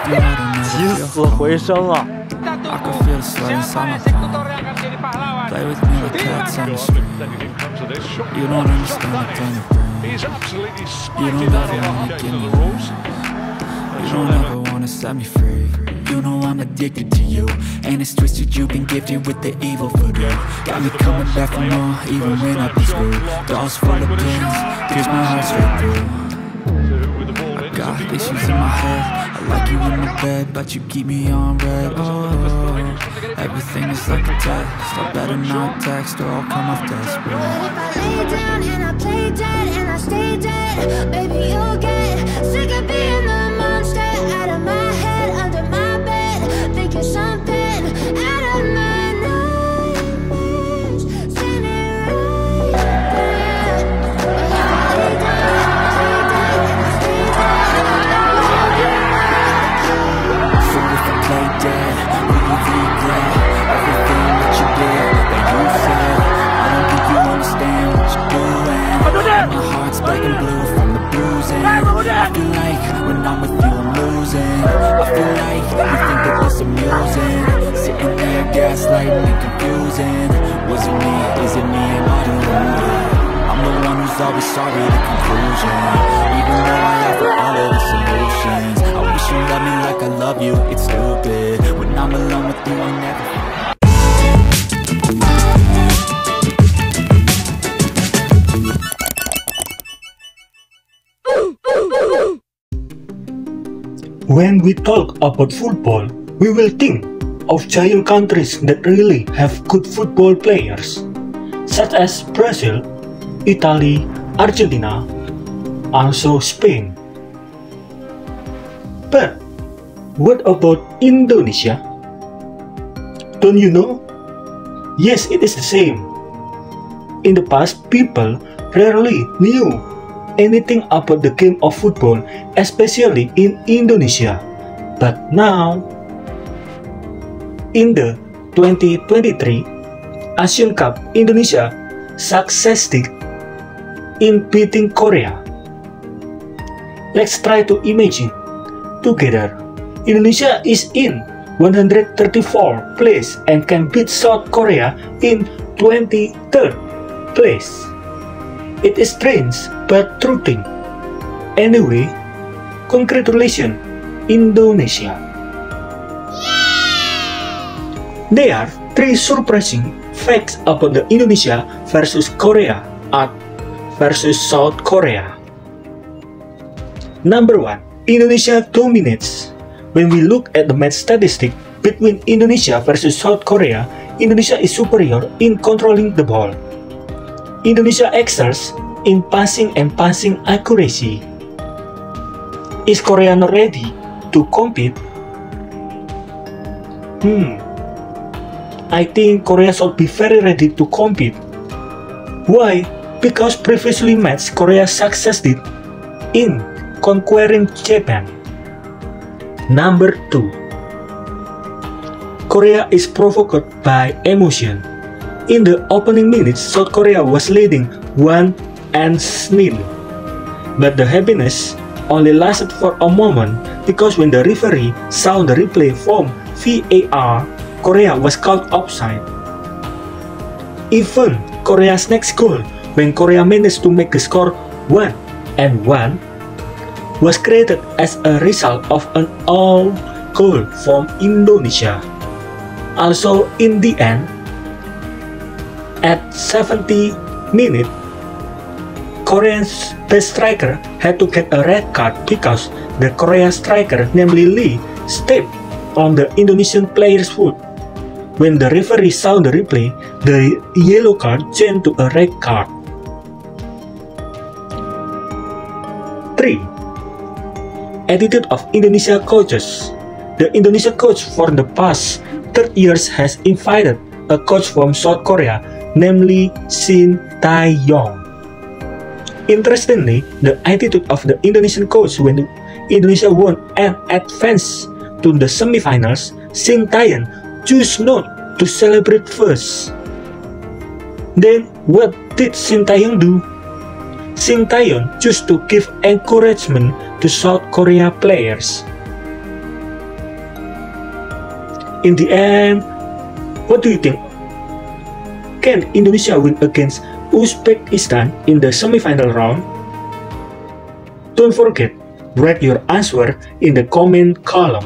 起死回生啊！ I can feel the sweat inside my palm. Play with me like cats on the street. You don't understand the pain of pain. You don't ever wanna give me room. You don't ever wanna set me free. You know I'm addicted to you, and it's twisted. You've been gifted with the evil voodoo. Got me coming back for more, even when I be screwed. Dolls full of pins, pierce my heart straight through. I got issues in my head. I like you in my bed, but you keep me on red. Oh, everything is like a test. I better not text or I'll come off desperate. But if I lay down and I play dead and I stay dead, baby, you'll get sick of being the monster out of my head, under my bed, thinking something out of my nightmares, standing right there. But if I lay down and I play dead and I stay dead, so if I play dead, will you regret everything that you did, that you said? I don't think you understand what you're doing. My heart's black and blue from the bruising. I feel like when I'm with you I'm losing. I feel like you think that this amusing. Sitting there gaslighting and confusing. Was it me? Is it me? Am I deluded? I'm the one who's always sorry, the conclusion. Even though I offer all of the solutions, I wish you loved me like I love you. It's stupid. When I'm alone with you I never feel. When we talk about football, we will think of giant countries that really have good football players, such as Brazil, Italy, Argentina, also Spain. But what about Indonesia? Don't you know? Yes, it is the same. In the past, people rarely knew anything about the game of football, especially in Indonesia. But now, in the 2023 Asian Cup, Indonesia succeeded in beating Korea. Let's try to imagine together. Indonesia is in 134th place and can beat South Korea in 23rd place. It is strange but true thing. Anyway, congratulations Indonesia. There are 3 surprising facts about the Indonesia versus Korea versus South Korea. Number 1. Indonesia dominates. When we look at the match statistic between Indonesia versus South Korea, Indonesia is superior in controlling the ball. Indonesia excels in passing and passing accuracy. Is Korea not ready to compete? I think Korea should be very ready to compete. Why? Because previously match Korea succeeded in conquering Japan. Number 2. Korea is provoked by emotion. In the opening minutes, South Korea was leading 1-0, but the happiness only lasted for a moment because when the referee saw the replay from VAR, Korea was caught offside. Even Korea's next goal, when Korea managed to make the score 1-1, was created as a result of an own goal from Indonesia. Also, in the end, at 70 minutes, Korea's best striker had to get a red card because the Korea striker, namely Lee, stepped on the Indonesian player's foot. When the referee saw the replay, the yellow card changed to a red card. 3. Attitude of Indonesia coaches. The Indonesian coach for the past 30 years has invited a coach from South Korea, namely Shin Tae-yong. Interestingly, the attitude of the Indonesian coach when Indonesia won and advanced to the semifinals, Shin Tae-yong chose not to celebrate first. Then, what did Shin Tae-yong do? Shin Tae-yong chose to give encouragement to South Korea players. In the end, what do you think? Can Indonesia win against Uzbekistan in the semi-final round? Don't forget, write your answer in the comment column.